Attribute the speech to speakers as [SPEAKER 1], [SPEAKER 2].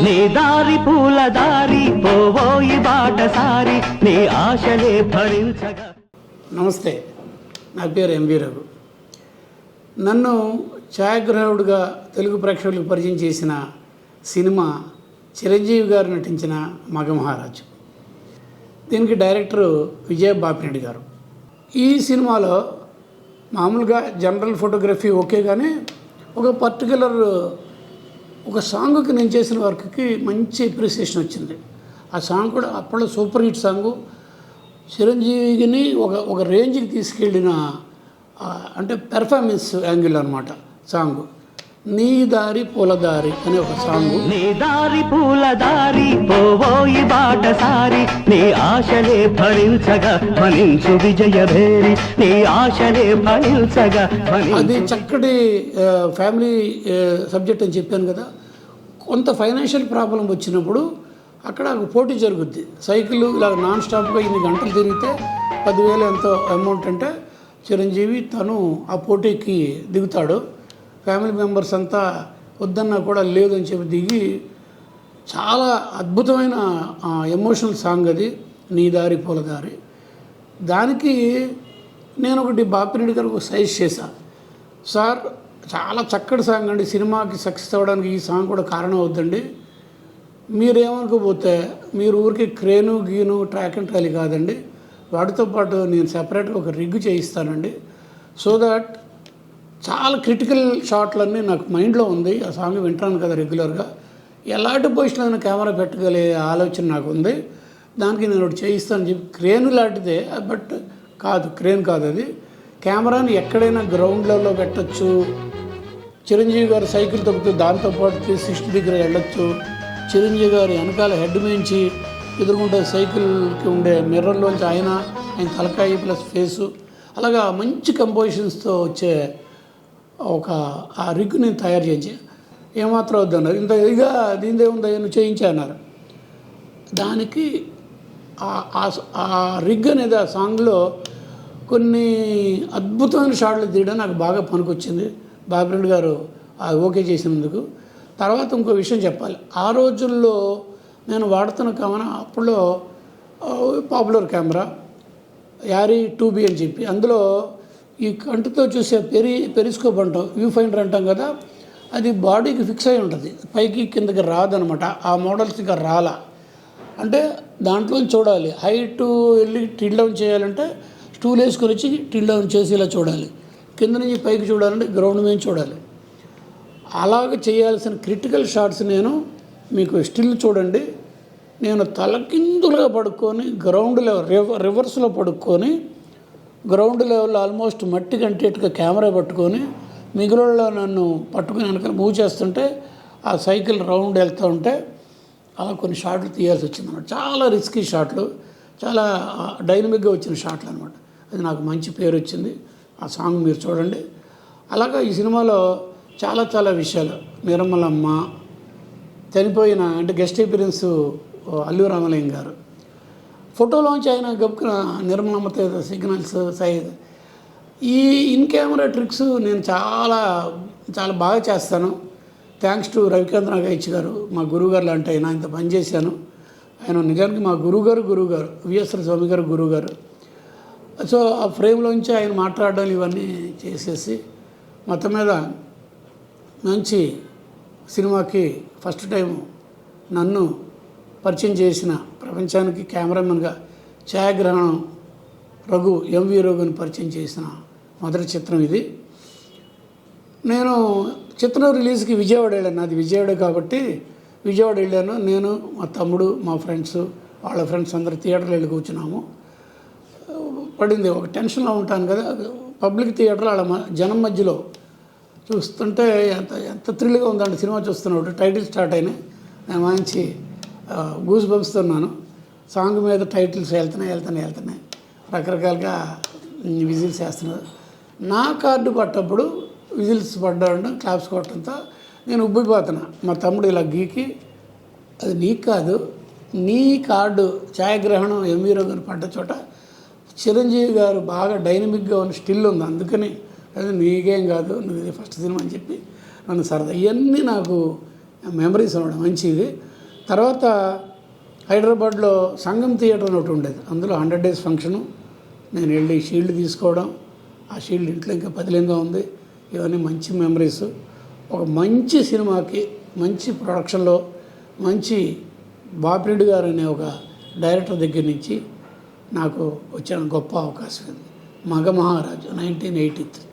[SPEAKER 1] నీ దారి పూల దారి పోవోయి బాటసారి నీ ఆశలే భరించగా.
[SPEAKER 2] నమస్తే, నా పేరు ఎంవి రఘు. నన్ను ఛాయాగ్రాహకుడిగా తెలుగు ప్రేక్షకులకు పరిచయం చేసిన సినిమా చిరంజీవి గారు నటించిన మగమహారాజు. దీనికి డైరెక్టరు విజయ బాపిరెడ్డి గారు. ఈ సినిమాలో మామూలుగా జనరల్ ఫోటోగ్రఫీ ఓకే, కానీ ఒక పర్టికులర్ ఒక సాంగ్కి నేను చేసిన వర్క్కి మంచి అప్రిసియేషన్ వచ్చింది. ఆ సాంగ్ కూడా అప్పట్లో సూపర్ హిట్ సాంగు. చిరంజీవిని ఒక రేంజ్కి తీసుకెళ్ళిన అంటే పెర్ఫార్మెన్స్ యాంగిల్ అనమాట సాంగ్. నీ దారి పూల దారి అనే ఒక సాంగు.
[SPEAKER 1] నీ దారి పూల దారి పోవోయి బాటసారి నీ ఆశలే ఫలించగా ఫలించు విజయ భేరి నీ ఆశలే ఫలించగా.
[SPEAKER 2] అది చక్కటి ఫ్యామిలీ సబ్జెక్ట్ అని చెప్పాను కదా. కొంత ఫైనాన్షియల్ ప్రాబ్లం వచ్చినప్పుడు అక్కడ పోటీ జరుగుద్ది. సైకిల్ ఇలా నాన్ స్టాప్గా ఇన్ని గంటలు తిరిగితే 10,000 ఎంతో అమౌంట్ అంటే చిరంజీవి తను ఆ పోటీకి దిగుతాడు. ఫ్యామిలీ మెంబర్స్ అంతా వద్దన్నా కూడా లేదని చెప్పి దిగి చాలా అద్భుతమైన ఎమోషనల్ సాంగ్ అది, నీ దారి పూల దారి. దానికి నేను ఒకటి బాపిరెడ్డి గారికి సజెస్ట్ చేశాను. సార్, చాలా చక్కటి సాంగ్ అండి, సినిమాకి సక్సెస్ అవ్వడానికి ఈ సాంగ్ కూడా కారణం అవుతుందండి. మీరేమనుకోపోతే మీరు ఊరికి క్రేను గీను ట్రాక్ అండ్ ట్రాలీ కాదండి, వాటితో పాటు నేను సెపరేట్గా ఒక రిగ్ చేయిస్తానండి. సో దట్ చాలా క్రిటికల్ షాట్లన్నీ నాకు మైండ్లో ఉంది. ఆ సాంగ్ వింటాను కదా రెగ్యులర్గా, ఎలాంటి పొజిషన్లో కెమెరా పెట్టగలే ఆలోచన నాకు ఉంది. దానికి నేను ఒకటి చేయిస్తానని చెప్పి క్రేను లాంటిదే, బట్ కాదు, క్రేన్ కాదు అది. కెమెరాని ఎక్కడైనా గ్రౌండ్ లెవెల్లో పెట్టచ్చు. చిరంజీవి గారు సైకిల్ తొక్కుతూ దాంతోపాటు 360 డిగ్రీ వెళ్ళొచ్చు. చిరంజీవి గారు వెనకాల హెడ్ మించి ఎదుర్కొంటే సైకిల్కి ఉండే మిర్రర్లోంచి ఆయన తలకాయ ప్లస్ ఫేసు, అలాగా మంచి కంపోజిషన్స్తో వచ్చే ఒక ఆ రిగ్ నేను తయారు చేయించి ఏమాత్రం వద్దన్నారు. ఇంత ఇదిగా దీనిదే ఉందా నువ్వు చేయించా అన్నారు. దానికి ఆ రిగ్ అనేది ఆ సాంగ్లో కొన్ని అద్భుతమైన షాట్లు తీయడం నాకు బాగా పనికొచ్చింది. బాపిరెడ్డి గారు ఓకే చేసినందుకు. తర్వాత ఇంకో విషయం చెప్పాలి. ఆ రోజుల్లో నేను వాడుతున్న కెమెరా అప్పుడులో పాపులర్ కెమెరా యారీ 2B అని చెప్పి, అందులో ఈ కంటితో చూసే పెరిస్కోప్ అంటాం, వ్యూ ఫైండర్ అంటాం కదా, అది బాడీకి ఫిక్స్ అయి ఉంటుంది, పైకి కిందకి రాదనమాట. ఆ మోడల్స్ ఇక రాలా అంటే దాంట్లో చూడాలి. హైట్ వెళ్ళి టిల్ డౌన్ చేయాలంటే స్టూల్ వేసుకొని వచ్చి టిల్ డౌన్ చేసి ఇలా చూడాలి, కింద నుంచి పైకి చూడాలంటే గ్రౌండ్ మీద చూడాలి. అలాగ చేయాల్సిన క్రిటికల్ షాట్స్ నేను మీకు స్టిల్ చూడండి. నేను తలకిందులుగా పడుకొని గ్రౌండ్ లెవెల్ రివర్స్లో పడుకొని గ్రౌండ్ లెవెల్లో ఆల్మోస్ట్ మట్టి కంటేట్టుగా కెమెరా పట్టుకొని మిగిలిలో నన్ను పట్టుకుని వెనకాల మూవ్ చేస్తుంటే ఆ సైకిల్ రౌండ్ వెళ్తూ ఉంటే అలా కొన్ని షాట్లు తీయాల్సి వచ్చింది అనమాట. చాలా రిస్కీ షాట్లు, చాలా డైనమిక్గా వచ్చిన షాట్లు అనమాట. అది నాకు మంచి పేరు వచ్చింది. ఆ సాంగ్ మీరు చూడండి. అలాగా ఈ సినిమాలో చాలా చాలా విషయాలు, నిర్మలమ్మ చనిపోయిన అంటే గెస్ట్ అపీరెన్స్ అల్లు రామలింగ గారు, ఫోటోలోంచి ఆయన గబుకున్న నిర్మలమ్మతో సిగ్నల్స్ సైజ్, ఈ ఇన్ కెమెరా ట్రిక్స్ నేను చాలా చాలా బాగా చేస్తాను. థ్యాంక్స్ టు రవికాంత్ నాగయ్య గారు, మా గురువుగారు లాంటి ఆయన. ఆయనతో పనిచేశాను. ఆయన నిజానికి మా గురువుగారు విఎస్ఆర్ స్వామి గారు గురువుగారు. సో ఆ ఫ్రేమ్లోంచి ఆయన మాట్లాడడం ఇవన్నీ చేసేసి మొత్తం మీద మంచి సినిమాకి ఫస్ట్ టైం నన్ను పరిచయం చేసిన, ప్రపంచానికి కెమెరామెన్గా ఛాయాగ్రహణం ఎంవి రఘుని పరిచయం చేసిన మొదటి చిత్రం ఇది. నేను చిత్రం రిలీజ్కి విజయవాడ వెళ్ళాను. అది విజయవాడ కాబట్టి విజయవాడ వెళ్ళాను. నేను, మా తమ్ముడు, మా ఫ్రెండ్స్, వాళ్ళ ఫ్రెండ్స్ అందరు థియేటర్లో వెళ్ళి కూర్చున్నాము. పడింది ఒక టెన్షన్లో ఉంటాను కదా, పబ్లిక్ థియేటర్లో వాళ్ళ జనం మధ్యలో చూస్తుంటే ఎంత థ్రిల్గా ఉందండి సినిమా చూస్తున్నప్పుడు. టైటిల్ స్టార్ట్ అయినాయి, నేను మంచి గూస్ బంప్స్తున్నాను. సాంగ్ మీద టైటిల్స్ వెళ్తున్నాయి రకరకాలుగా విజిల్స్ వేస్తున్నారు. నా కార్డు పట్టప్పుడు విజిల్స్ పడ్డాడు, క్లాప్స్ కొట్టడంతో నేను ఉబ్బిపోతున్నా. మా తమ్ముడు ఇలా గీకి, అది నీకు కాదు, నీ కార్డు ఛాయాగ్రహణం ఎంవి రఘుని పడ్డ చోట చిరంజీవి గారు బాగా డైనమిక్గా ఉన్న స్టిల్ ఉంది, అందుకని అది నీకేం కాదు, నువ్వు ఇది ఫస్ట్ సినిమా అని చెప్పి నన్ను సరదా. ఇవన్నీ నాకు మెమరీస్ అవ్వడం మంచిది. తర్వాత హైదరాబాద్లో సంగం థియేటర్ అని ఒకటి ఉండేది, అందులో 100 days ఫంక్షను. నేను వెళ్ళి షీల్డ్ తీసుకోవడం, ఆ షీల్డ్ ఇంట్లో ఇంకా పదిలంగా ఉంది. ఇవన్నీ మంచి మెమరీస్. ఒక మంచి సినిమాకి మంచి ప్రొడక్షన్లో మంచి బాపిరెడ్డి గారు అనే ఒక డైరెక్టర్ దగ్గర నుంచి నాకు వచ్చిన గొప్ప అవకాశం ఇది. మగ మహారాజు 1983.